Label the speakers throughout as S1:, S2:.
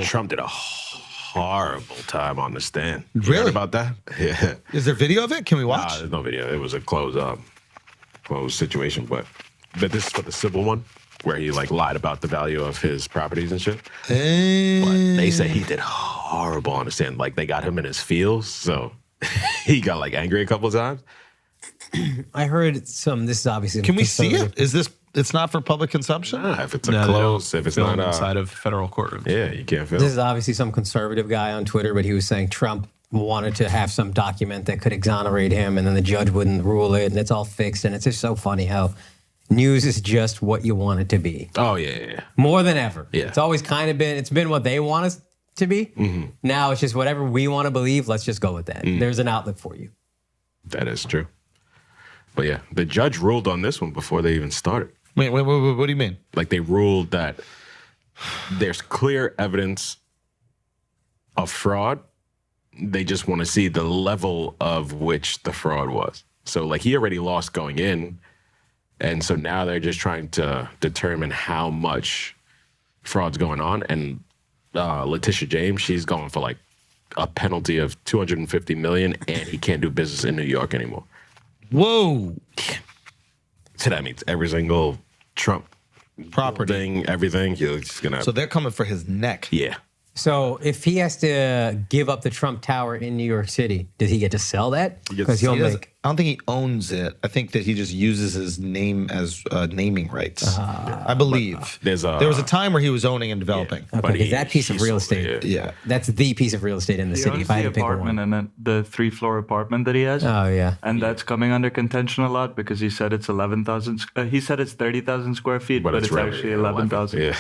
S1: Trump did a horrible time on the stand. You
S2: Really?
S1: heard about that? Yeah.
S2: Is there video of it? Can we watch?
S1: Nah, there's no video. It was a closed situation, but this is for the civil one where he like lied about the value of his properties and shit. But they said he did horrible on the stand. Like they got him in his feels, so he got like angry a couple of times.
S3: I heard some. This is obviously.
S2: Can we see it? Is this? It's not for public consumption.
S1: Nah, if it's a close, if it's not
S4: inside of federal courtrooms.
S1: Yeah, you can't film.
S3: This is obviously some conservative guy on Twitter, but he was saying Trump wanted to have some document that could exonerate him, and then the judge wouldn't rule it, and it's all fixed. And it's just so funny how news is just what you want it to be.
S1: Oh yeah.
S3: More than ever.
S1: Yeah.
S3: It's always kind of been. It's been what they want us to be.
S1: Mm-hmm.
S3: Now it's just whatever we want to believe. Let's just go with that. There's an outlet for you.
S1: That is true. But yeah, the judge ruled on this one before they even started.
S2: Wait, what do you mean?
S1: Like they ruled that there's clear evidence of fraud. They just want to see the level of which the fraud was. So like he already lost going in. And so now they're just trying to determine how much fraud's going on. And Letitia James, she's going for like a penalty of $250 million, and he can't do business in New York anymore.
S2: Whoa.
S1: So that means every single Trump
S2: Property.
S1: thing, everything, he's gonna.
S2: So they're coming for his neck.
S1: Yeah.
S3: So if he has to give up the Trump Tower in New York City, does he get to sell that? Because he'll make.
S2: I don't think he owns it. I think that he just uses his name as naming rights. I believe. There was a time where he was owning and developing.
S3: Okay, because that piece of real estate,
S2: Yeah.
S3: that's the piece of real estate in the
S4: He
S3: city.
S4: owns
S3: If I
S4: the
S3: had to pick
S4: apartment
S3: one.
S4: and then the 3-floor apartment that he has.
S3: Oh yeah.
S4: And that's coming under contention a lot because he said it's 11,000. He said it's 30,000 square feet, but it's
S1: really
S4: actually 11,000.
S1: Yeah.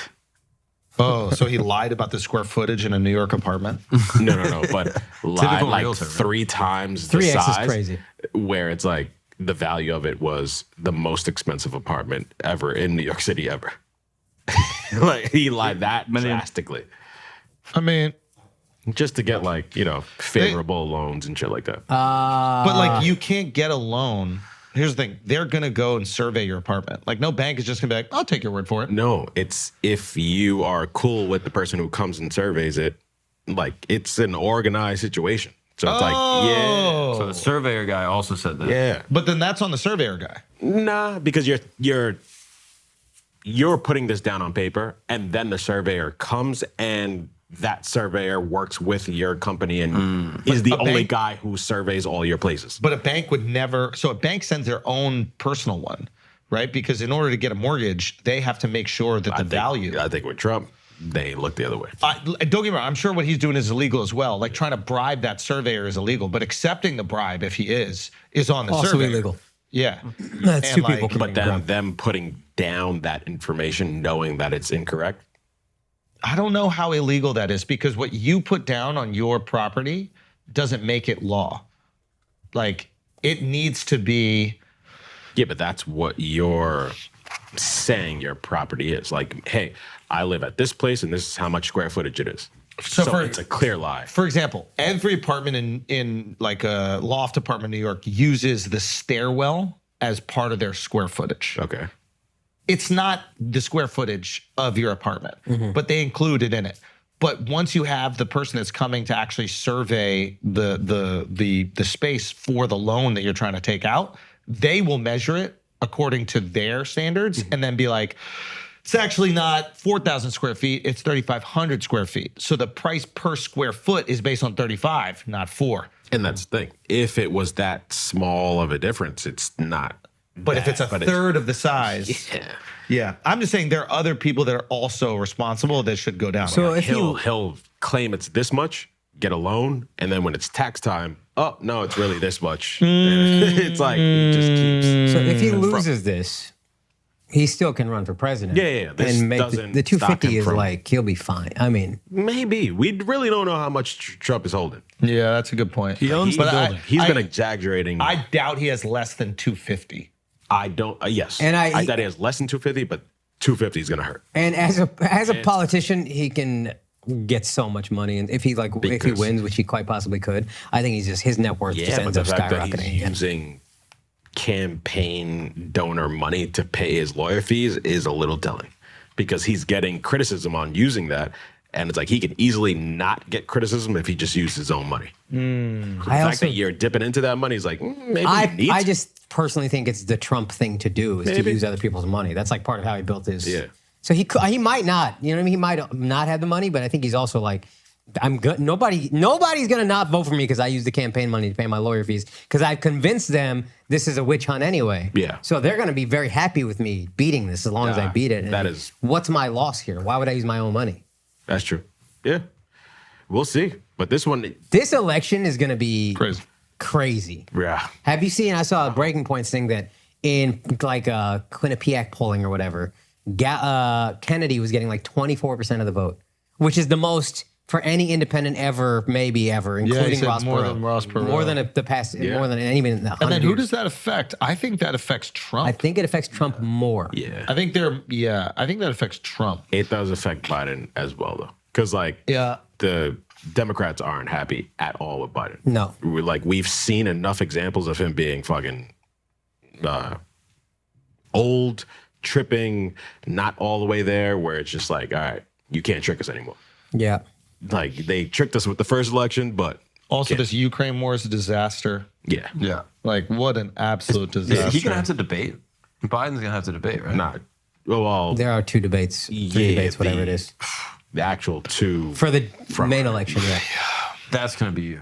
S2: Oh, so he lied about the square footage in a New York apartment?
S1: No. But lied like
S4: realtor.
S1: 3 times the
S3: 3X
S1: size.
S3: is crazy.
S1: Where it's like the value of it was the most expensive apartment ever in New York City ever. Like he lied that drastically.
S2: I mean,
S1: Just to get like, favorable loans and shit like that.
S2: but like you can't get a loan. Here's the thing. They're going to go and survey your apartment. Like no bank is just going to be like, I'll take your word for it.
S1: No, it's if you are cool with the person who comes and surveys it, like it's an organized situation. So it's like, yeah.
S4: So the surveyor guy also said that.
S1: Yeah.
S2: But then that's on the surveyor guy.
S1: Nah, because you're putting this down on paper, and then the surveyor comes and that surveyor works with your company and is the only guy who surveys all your places.
S2: But a bank would never. So a bank sends their own personal one, right? Because in order to get a mortgage, they have to make sure that the value.
S1: I think with Trump, they look the other way.
S2: Don't get me wrong. I'm sure what he's doing is illegal as well. Like trying to bribe that surveyor is illegal, but accepting the bribe, if he is on the
S3: Also
S2: surveyor.
S3: illegal.
S2: Yeah.
S3: That's
S2: And
S3: two
S2: like-
S3: people
S1: But
S3: committing
S1: then
S3: crime.
S1: them putting down that information, knowing that it's incorrect.
S2: I don't know how illegal that is because what you put down on your property doesn't make it law. Like it needs to be.
S1: Yeah, but that's what you're saying your property is. Like, hey, I live at this place and this is how much square footage it is. So it's a clear lie.
S2: For example, every apartment in like a loft apartment in New York uses the stairwell as part of their square footage.
S1: Okay.
S2: It's not the square footage of your apartment, but they include it in it. But once you have the person that's coming to actually survey the space for the loan that you're trying to take out, they will measure it according to their standards and then be like, it's actually not 4,000 square feet, it's 3,500 square feet. So the price per square foot is based on 35, not 4.
S1: And that's the thing. If it was that small of a difference, it's not.
S2: But if it's a third of the size, yeah. I'm just saying there are other people that are also responsible that should go down.
S3: So if
S1: He'll claim it's this much, get a loan, and then when it's tax time, oh, no, it's really this much. It's like, it just keeps.
S3: So if he loses this, he still can run for president.
S1: Yeah. This
S3: And make
S1: doesn't
S3: the
S1: stop
S3: 250
S1: him
S3: is
S1: from-
S3: like, he'll be fine. I mean,
S1: Maybe. We really don't know how much Trump is holding.
S2: Yeah, that's a good point.
S4: He owns the building.
S1: He's been exaggerating.
S2: I doubt he has less than 250.
S1: I don't, yes.
S3: And
S1: I thought he has less than 250, but 250 is going to hurt.
S3: and as a politician, he can get so much money, and if he wins, which he quite possibly could, I think his net worth just
S1: Yeah, but
S3: ends
S1: the
S3: up
S1: fact that
S3: skyrocketing
S1: he's
S3: again.
S1: using campaign donor money to pay his lawyer fees is a little telling because he's getting criticism on using that. And it's like he can easily not get criticism if he just used his own money. The fact that you're dipping into that money is like, maybe you need
S3: I
S1: to.
S3: just personally think it's the Trump thing to do is to use other people's money. That's like part of how he built his.
S1: Yeah.
S3: So he might not, you know what I mean? He might not have the money, but I think he's also like, I'm good. Nobody's gonna not vote for me because I use the campaign money to pay my lawyer fees because I've convinced them this is a witch hunt anyway.
S1: Yeah.
S3: So they're gonna be very happy with me beating this as long as I beat it.
S1: That is.
S3: What's my loss here? Why would I use my own money?
S1: That's true. Yeah. We'll see. But this one.
S3: This election is gonna be
S2: Crazy.
S1: Yeah.
S3: Have you seen? I saw a Breaking Point thing that in like Quinnipiac polling or whatever, Kennedy was getting like 24% of the vote, which is the most for any independent ever, maybe ever, including Ross
S2: more
S3: Perot.
S2: than Ross Perot.
S3: More than the past, more than anyone in the 100
S2: And then who
S3: years.
S2: does that affect? I think that affects Trump.
S3: I think it affects Trump more.
S1: Yeah.
S2: I think that affects Trump.
S1: It does affect Biden as well, though. Because, like, the Democrats aren't happy at all with Biden.
S3: No.
S1: We've seen enough examples of him being fucking old, tripping, not all the way there, where it's just like, all right, you can't trick us anymore.
S3: Yeah.
S1: Like, they tricked us with the first election, but
S2: Also, this Ukraine war is a disaster.
S1: yeah.
S5: Yeah.
S2: Like, what an absolute disaster.
S5: He's gonna have to debate. Biden's gonna have to debate, right?
S1: Not. Well,
S3: There are 2 debates, 3 debates, whatever it is.
S1: the actual two.
S3: For the main election, yeah.
S5: That's gonna be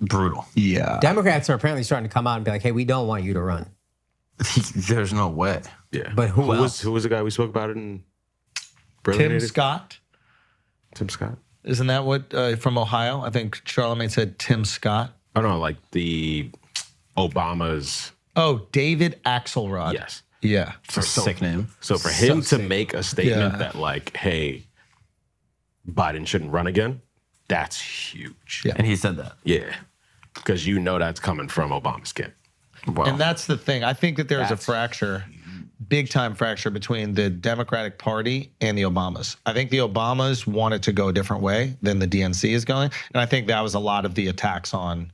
S5: brutal.
S2: Yeah.
S3: Democrats are apparently starting to come out and be like, hey, we don't want you to run.
S5: There's no way.
S1: Yeah.
S3: But who else?
S1: Who was the guy we spoke about in
S2: Tim Scott.
S1: Tim Scott?
S2: Isn't that what, from Ohio? I think Charlemagne said Tim Scott.
S1: Oh, no, like the Obama's.
S2: Oh, David Axelrod.
S1: Yes.
S2: Yeah.
S5: It's a sick name.
S1: So for him to
S3: sick.
S1: make a statement
S2: Yeah.
S1: that, like, hey, Biden shouldn't run again, that's huge.
S2: Yeah.
S5: And he said that.
S1: Yeah. Because you know that's coming from Obama's camp.
S5: Wow.
S2: And that's the thing. I think that there's a
S1: That's-
S2: fracture, big time fracture between the Democratic Party and the Obamas. I think the Obamas wanted to go a different way than the DNC is going. And I think that was a lot of the attacks on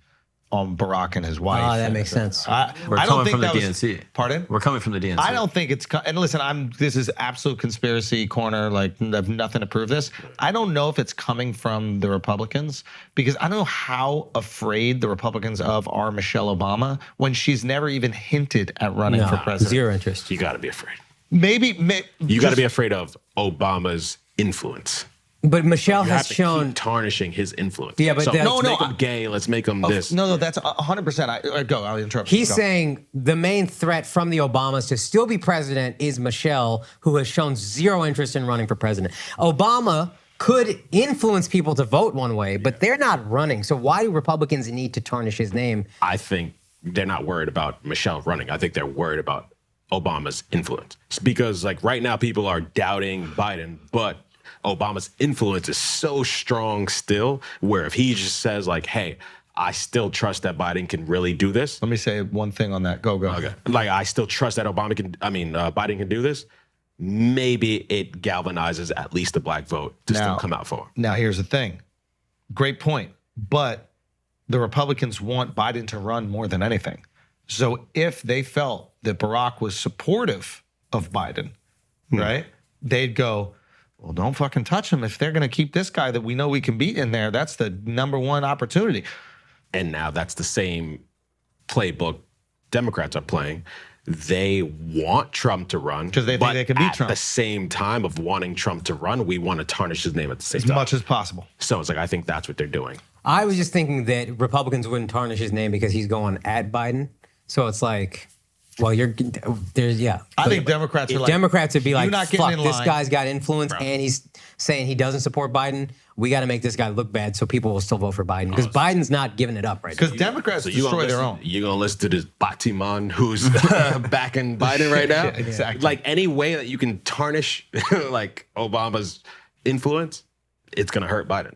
S2: Barack and his wife.
S3: Oh, that makes sense.
S2: I
S5: We're
S2: don't
S5: coming
S2: think
S5: from the
S2: that was-
S5: DNC.
S2: Pardon?
S5: We're coming from the DNC.
S2: I don't think it's and listen, this is absolute conspiracy corner, like I have nothing to prove this. I don't know if it's coming from the Republicans because I don't know how afraid the Republicans are Michelle Obama when she's never even hinted at running for
S3: No,
S2: president.
S3: 0 interest.
S1: You got to be afraid.
S2: Maybe
S1: You got to be afraid of Obama's influence.
S3: But Michelle
S1: You
S3: has
S1: have to
S3: shown.
S1: keep tarnishing his influence.
S3: Yeah, but
S1: so
S3: the-
S1: let's
S3: No,
S1: make him gay. Let's make him this.
S2: No, that's 100%. I'll interrupt.
S3: He's
S2: Go.
S3: saying the main threat from the Obamas to still be president is Michelle, who has shown 0 interest in running for president. Obama could influence people to vote one way, but they're not running. So why do Republicans need to tarnish his name?
S1: I think they're not worried about Michelle running. I think they're worried about Obama's influence. It's because, like, right now people are doubting Biden, but Obama's influence is so strong still, where if he just says, like, hey, I still trust that Biden can really do this.
S2: Let me say one thing on that. Go.
S1: Okay. Like, I still trust that Biden can do this. Maybe it galvanizes at least the black vote to still come out for him.
S2: Now, here's the thing. Great point. But the Republicans want Biden to run more than anything. So if they felt that Barack was supportive of Biden, right, they'd go, well, don't fucking touch him. If they're going to keep this guy that we know we can beat in there, that's the number one opportunity.
S1: And now that's the same playbook Democrats are playing. They want Trump to run
S2: 'Cause they think they can beat Trump.
S1: At the same time of wanting Trump to run, we want to tarnish his name at the same
S2: As
S1: time.
S2: much as possible.
S1: So it's like, I think that's what they're doing.
S3: I was just thinking that Republicans wouldn't tarnish his name because he's going at Biden. So it's like, well,
S2: I think Democrats are like,
S3: Democrats would be like,
S2: not getting
S3: fuck,
S2: in
S3: this
S2: line."
S3: guy's got influence and he's saying he doesn't support Biden. We got to make this guy look bad so people will still vote for Biden because Biden's not giving it up right now.
S2: because Democrats destroy their own.
S1: You're going to listen to this Batiman who's backing Biden right now?
S2: Yeah, exactly.
S1: Like, any way that you can tarnish, like, Obama's influence, it's going to hurt Biden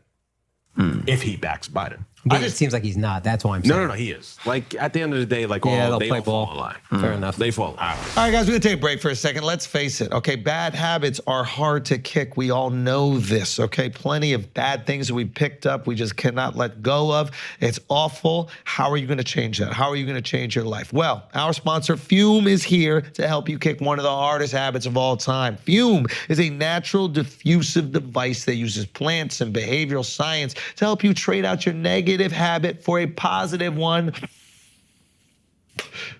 S1: if he backs Biden.
S3: But it seems like he's not. That's why I'm saying.
S1: No, he is. Like, at the end of the day, like,
S3: Yeah,
S1: all
S3: they'll
S1: they
S3: play
S1: all fall
S3: ball.
S1: in line.
S3: Fair enough.
S1: They fall in line.
S2: All right, guys, we're going to take a break for a second. Let's face it, okay? Bad habits are hard to kick. We all know this, okay? Plenty of bad things that we picked up we just cannot let go of. It's awful. How are you going to change that? How are you going to change your life? Well, our sponsor, Fume, is here to help you kick one of the hardest habits of all time. Fume is a natural diffusive device that uses plants and behavioral science to help you trade out your negative habit for a positive one.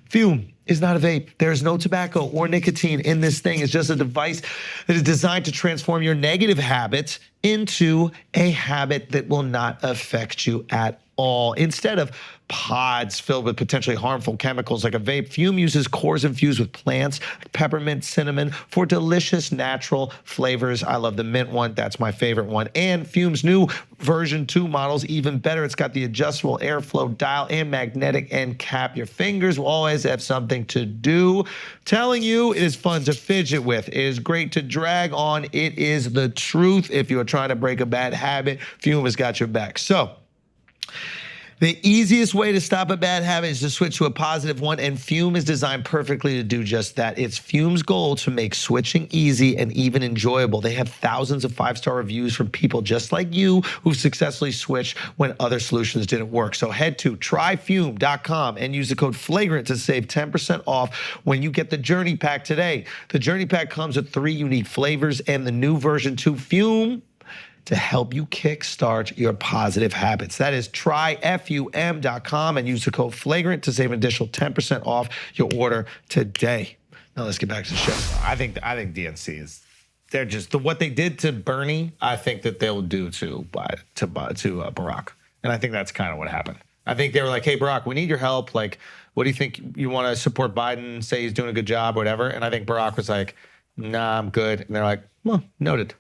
S2: Fume is not a vape. There is no tobacco or nicotine in this thing. It's just a device that is designed to transform your negative habits into a habit that will not affect you at all. Instead of pods filled with potentially harmful chemicals like a vape, Fume uses cores infused with plants, like peppermint, cinnamon, for delicious natural flavors. I love the mint one. That's my favorite one. And Fume's new version 2 model's even better. It's got the adjustable airflow dial and magnetic end cap. Your fingers will always have something to do. Telling you, it is fun to fidget with. It is great to drag on. It is the truth. If you are trying to break a bad habit, Fume has got your back. So, the easiest way to stop a bad habit is to switch to a positive one, and Fume is designed perfectly to do just that. It's Fume's goal to make switching easy and even enjoyable. They have thousands of 5-star reviews from people just like you who've successfully switched when other solutions didn't work. So head to tryfume.com and use the code FLAGRANT to save 10% off when you get the Journey Pack today. The Journey Pack comes with 3 unique flavors and the new version 2 Fume to help you kickstart your positive habits. That is tryfum.com and use the code FLAGRANT to save an additional 10% off your order today. Now let's get back to the show. I think DNC is, they're just, what they did to Bernie, I think that they'll do to Barack. And I think that's kind of what happened. I think they were like, hey, Barack, we need your help. Like, what do you think? You want to support Biden, say he's doing a good job, or whatever? And I think Barack was like, nah, I'm good. And they're like, well, noted.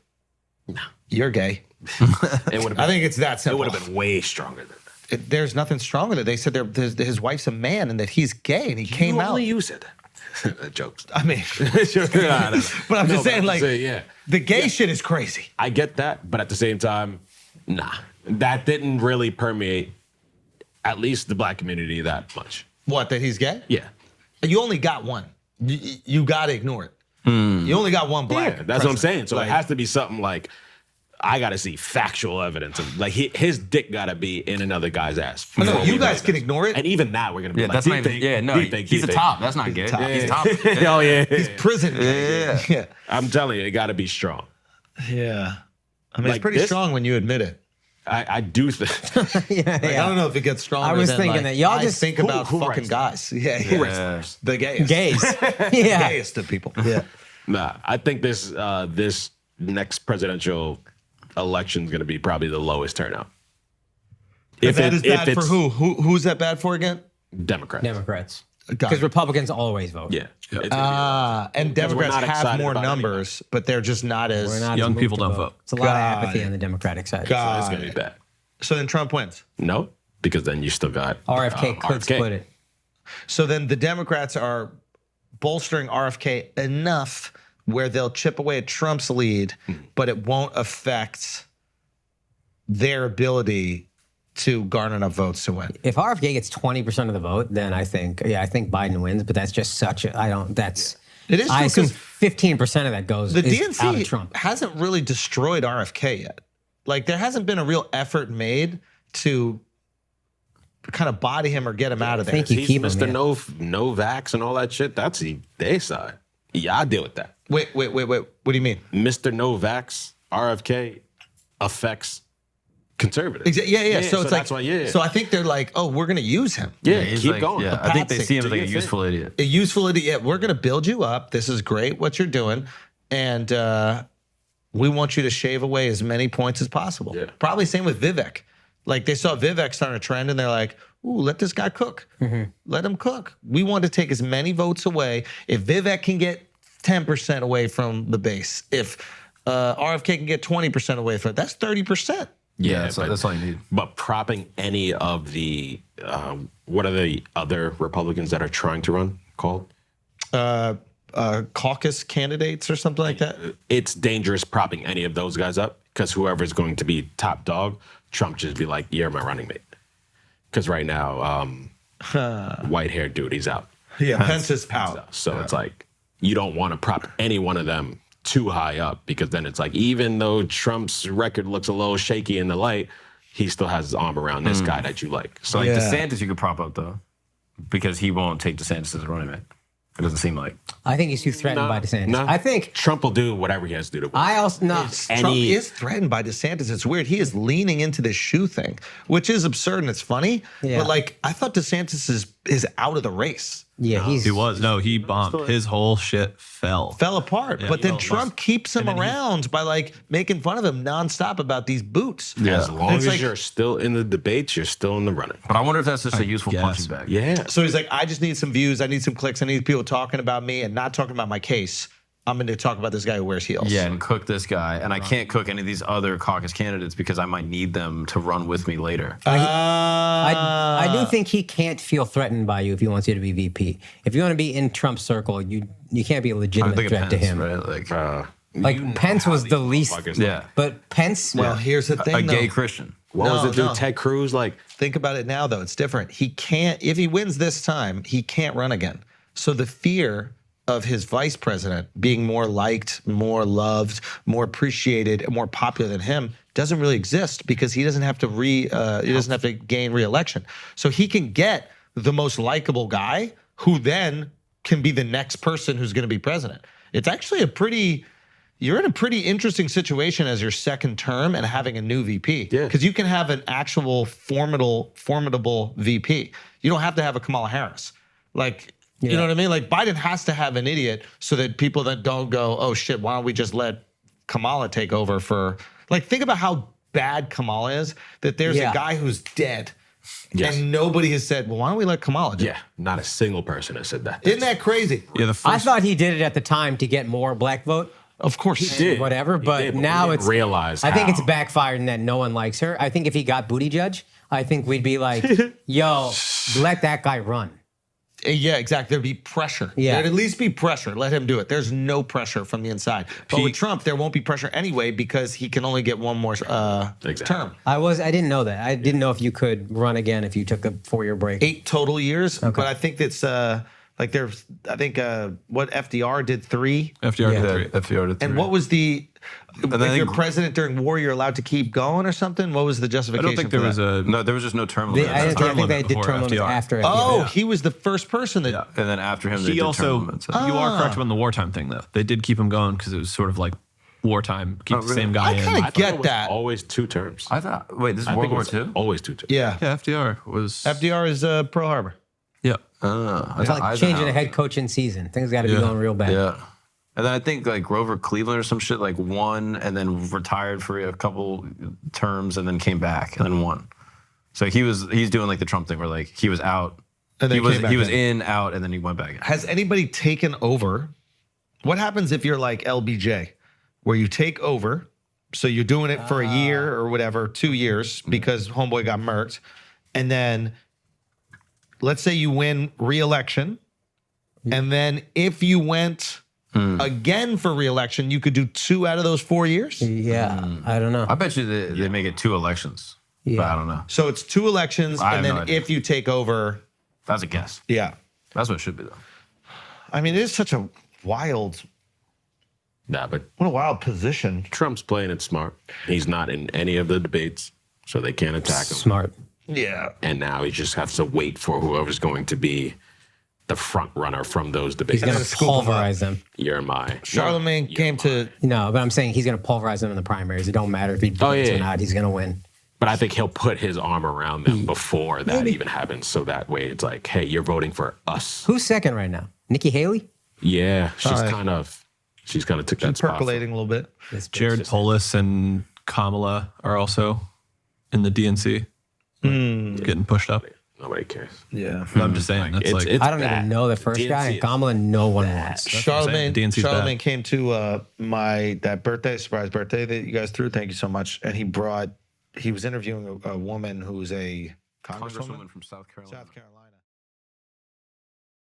S2: No. You're gay. I think it's that simple.
S1: It would have been way stronger than that.
S2: There's nothing stronger than they said his wife's a man and that he's gay and he came out.
S1: Only you said that. Jokes.
S2: I mean,
S1: No.
S2: but I'm just saying, like,
S1: yeah.
S2: the gay shit is crazy.
S1: I get that, but at the same time, nah. That didn't really permeate at least the black community that much.
S2: What, that he's gay?
S1: Yeah.
S2: You only got one. You got to ignore it. You only got one black.
S1: Yeah, that's what I'm saying. So
S2: Like,
S1: it has to be something like, I got to see factual evidence of, like, his dick got to be in another guy's ass.
S2: no,
S1: before
S2: you
S1: we
S2: guys
S1: believe
S2: can
S1: this.
S2: ignore it.
S1: And even that, we're going to be
S5: Yeah,
S1: like,
S5: that's not even.
S1: deep
S5: Yeah, no,
S1: fake,
S5: he's a
S1: deep
S5: top. That's not gay.
S2: top.
S5: He's top.
S1: fake. Oh, yeah.
S2: He's prison gay. Yeah.
S1: I'm telling you, it got to be strong.
S2: Yeah. I mean,
S1: Like
S2: it's pretty
S1: this?
S2: strong when you admit it.
S1: I do think.
S3: yeah,
S2: Like, I don't know if it gets stronger.
S3: I was
S2: than,
S3: thinking
S2: like,
S3: that. Y'all
S2: I
S3: just-
S2: think
S1: Who-
S2: about
S1: who
S2: fucking
S1: writes
S2: guys. Yeah,
S1: Who
S2: yeah.
S1: writes
S2: The gayest.
S3: Gays. Yeah.
S2: Gayest of people. Yeah.
S1: Nah, I think this next presidential election is going to be probably the lowest turnout.
S2: If that is bad for
S1: it's
S2: who? Who's that bad for again?
S1: Democrats.
S3: Democrats.
S2: Got
S3: Because
S2: it.
S3: Republicans always vote.
S1: Yeah. It's gonna
S2: And
S1: Because we're
S2: Democrats
S1: not
S2: have
S1: excited
S2: more
S1: about
S2: numbers, but they're just not as.
S3: We're not
S5: Young
S3: as moved
S5: people
S3: to
S5: don't vote.
S3: It's a lot of apathy on the Democratic side.
S1: be, it's going to be bad.
S2: So then Trump wins.
S1: No, because then you still got
S3: RFK could split it.
S2: So then the Democrats are bolstering RFK enough where they'll chip away at Trump's lead, but it won't affect their ability to garner enough votes to win.
S3: If RFK gets 20% of the vote, then I think Biden wins. But that's just such a,
S2: It is
S3: I
S2: true,
S3: assume
S2: 'cause
S3: 15% of that goes
S2: The
S3: is out of
S2: DNC
S3: Trump.
S2: hasn't really destroyed RFK yet. Like, there hasn't been a real effort made to kind of body him or get him out of there.
S3: Think you
S1: He's
S3: keep him,
S1: Mr.
S3: yeah.
S1: No vax and all that shit. That's their side. Yeah, I deal with that.
S2: Wait. What do you mean?
S1: Mr. No vax, RFK affects conservatives.
S2: Yeah. So it's like,
S1: that's why, yeah.
S2: So I think they're like, oh, we're going to use him.
S1: yeah,
S5: he's
S1: keep
S5: like,
S1: going.
S5: Yeah, I think they
S2: Patsy,
S5: see him as
S1: do
S5: like a
S1: your
S5: useful idiot.
S2: A useful idiot. We're going to build you up. This is great what you're doing. And we want you to shave away as many points as possible.
S1: Yeah.
S2: Probably same with Vivek. Like, they saw Vivek start a trend and they're like, ooh, let this guy cook. Let him cook. We want to take as many votes away. If Vivek can get 10% away from the base, if RFK can get 20% away from it, that's 30%.
S5: Yeah, that's all you need.
S1: But propping any of the, what are the other Republicans that are trying to run called?
S2: Caucus candidates or something like that.
S1: It's dangerous propping any of those guys up because whoever's going to be top dog, Trump just be like, you're my running mate. because right now, white-haired dude, he's out.
S2: Yeah, Pence is out.
S1: So it's like you don't want to prop any one of them too high up because then it's like even though Trump's record looks a little shaky in the light, he still has his arm around this guy that you like.
S5: So like DeSantis, you could prop up though, because he won't take DeSantis as a running mate. It doesn't seem like.
S3: I think he's too threatened by DeSantis.
S1: No.
S3: I think
S1: Trump will do whatever he has to do to win.
S3: I also no.
S2: Trump is threatened by DeSantis. It's weird. He is leaning into this shoe thing, which is absurd and it's funny.
S3: Yeah.
S2: But like, I thought DeSantis is out of the race.
S3: Yeah,
S6: He was. No, he bombed. His whole shit fell.
S2: Fell apart. But then Trump keeps him around by like making fun of him nonstop about these boots.
S1: As long
S2: It's
S1: as
S2: like-
S1: you're still in the debates, you're still in the running.
S5: But I wonder if that's just a useful
S6: guess.
S5: punching bag.
S1: Yeah.
S2: So he's like, I just need some views. I need some clicks. I need people talking about me and not talking about my case. I'm going to talk about this guy who wears heels.
S5: Yeah, and cook this guy. And I can't cook any of these other caucus candidates because I might need them to run with me later.
S3: I do think he can't feel threatened by you if he wants you to be VP. If you want to be in Trump's circle, you can't be a
S5: I'm
S3: legitimate
S5: thinking
S3: threat to
S5: Pence,
S3: him.
S5: right?
S3: Like Pence was the least.
S5: Yeah.
S3: But Pence.
S2: Well, here's the thing,
S5: A gay
S2: though.
S5: Christian.
S1: What was
S2: No,
S1: it, dude?
S2: no.
S1: Ted Cruz? Like,
S2: Think about it now, though. It's different. He can't, if he wins this time, he can't run again. So the fear of his vice president being more liked, more loved, more appreciated, and more popular than him doesn't really exist because he doesn't have to he doesn't have to gain re-election. So he can get the most likable guy who then can be the next person who's going to be president. It's actually you're in a pretty interesting situation as your second term and having a new VP.
S1: Yeah.
S2: Because you can have an actual formidable VP. You don't have to have a Kamala Harris. Like, you know what I mean? Like Biden has to have an idiot so that people that don't go, oh shit, why don't we just let Kamala take over for, like, think about how bad Kamala is, that there's a guy who's dead.
S1: Yes.
S2: And nobody has said, well, why don't we let Kamala do it?
S1: yeah, not a single person has said that.
S2: Isn't that crazy?
S6: Yeah, the
S3: I
S6: first.
S3: thought he did it at the time to get more black vote.
S2: Of course he
S1: did.
S3: Whatever,
S1: He
S3: but
S1: did, we
S3: now
S1: didn't
S3: it's
S1: realize
S3: I think
S1: how.
S3: it's backfired in that no one likes her. I think if he got Buttigieg, I think we'd be like, yo, let that guy run.
S2: Yeah, exactly. There'd be pressure.
S3: Yeah.
S2: There'd at least be pressure. Let him do it. There's no pressure from the inside. But with Trump, there won't be pressure anyway because he can only get one more term.
S3: I didn't know that. I didn't know if you could run again if you took a 4-year break.
S2: 8 total years. But I think that's like there's, I think what FDR did 3.
S6: FDR
S3: Yeah.
S6: did 3.
S5: FDR did
S2: And what was the, if
S5: I
S2: you're
S5: think-
S2: president during war, you're allowed to keep going or something? What was the
S6: I
S2: justification
S6: don't think there
S2: for
S6: was
S2: that?
S6: a.
S5: No, there was just no term
S3: They-
S5: limit.
S3: I,
S6: term
S3: think they
S6: limit
S3: did
S6: before
S3: term limits
S6: FDR.
S3: after
S2: Oh,
S3: FDR.
S2: he was the first person that.
S5: And then after him, they
S6: He
S5: did
S6: also.
S5: term limits.
S6: You are correct on the wartime thing, though. They did keep him going because it was sort of like wartime. Keep the same guy
S2: I
S6: in.
S2: kinda
S1: I thought
S2: get
S1: it was
S2: that.
S1: always 2 terms.
S5: I thought, wait, this is
S1: I
S5: World
S1: think it
S5: War
S1: was
S5: II?
S1: always 2 terms.
S2: Yeah.
S6: Yeah, FDR was.
S2: FDR is Pearl Harbor.
S6: Yeah.
S3: It's like changing a head coach in season. Things got to be going real bad.
S5: Yeah. And then I think like Grover Cleveland or some shit like won and then retired for a couple terms and then came back and then won. So he's doing like the Trump thing where like he was out.
S2: And then
S5: he was
S2: came back
S5: in, out, and then he went back in.
S2: Has anybody taken over? What happens if you're like LBJ, where you take over? So you're doing it for a year or whatever, 2 years, because homeboy got murked. And then let's say you win re-election. And then if you went again for re-election, you could do 2 out of those 4 years.
S3: Yeah, I don't know.
S5: I bet you they make it 2 elections. But
S3: Yeah.
S5: I don't know.
S2: So it's 2 elections,
S5: I
S2: and
S5: have
S2: then
S5: no idea.
S2: if you take over,
S5: That's a guess.
S2: yeah.
S5: That's what it should be though.
S2: I mean, it is such a wild,
S1: Nah, but
S2: what a wild position.
S1: Trump's playing it smart. He's not in any of the debates, so they can't attack him.
S3: Smart.
S2: Yeah.
S1: And now he just has to wait for whoever's going to be the front runner from those debates.
S3: He's going to
S2: scoop 'em up.
S3: pulverize them.
S1: You're my
S2: Charlemagne came to
S3: No, but I'm saying he's going to pulverize them in the primaries. It don't matter if he wins
S1: yeah.
S3: or not. He's going to win.
S1: But I think he'll put his arm around them before that even happens. So that way it's like, hey, you're voting for us.
S3: Who's second right now? Nikki Haley?
S1: Yeah, she's kind of took that spot.
S2: percolating a little bit.
S6: Jared Polis and Kamala are also in the DNC. Getting pushed up.
S1: Nobody cares.
S2: Yeah.
S6: I'm just saying. That's like.
S3: I don't even know the first guy. And Kamala, no one wants.
S2: Charlemagne,
S6: DNC's
S2: Charlemagne
S6: bad.
S2: came to that birthday, surprise birthday that you guys threw. Thank you so much. And he was interviewing a woman who's a congresswoman
S5: Congresswoman from South Carolina.
S2: South Carolina.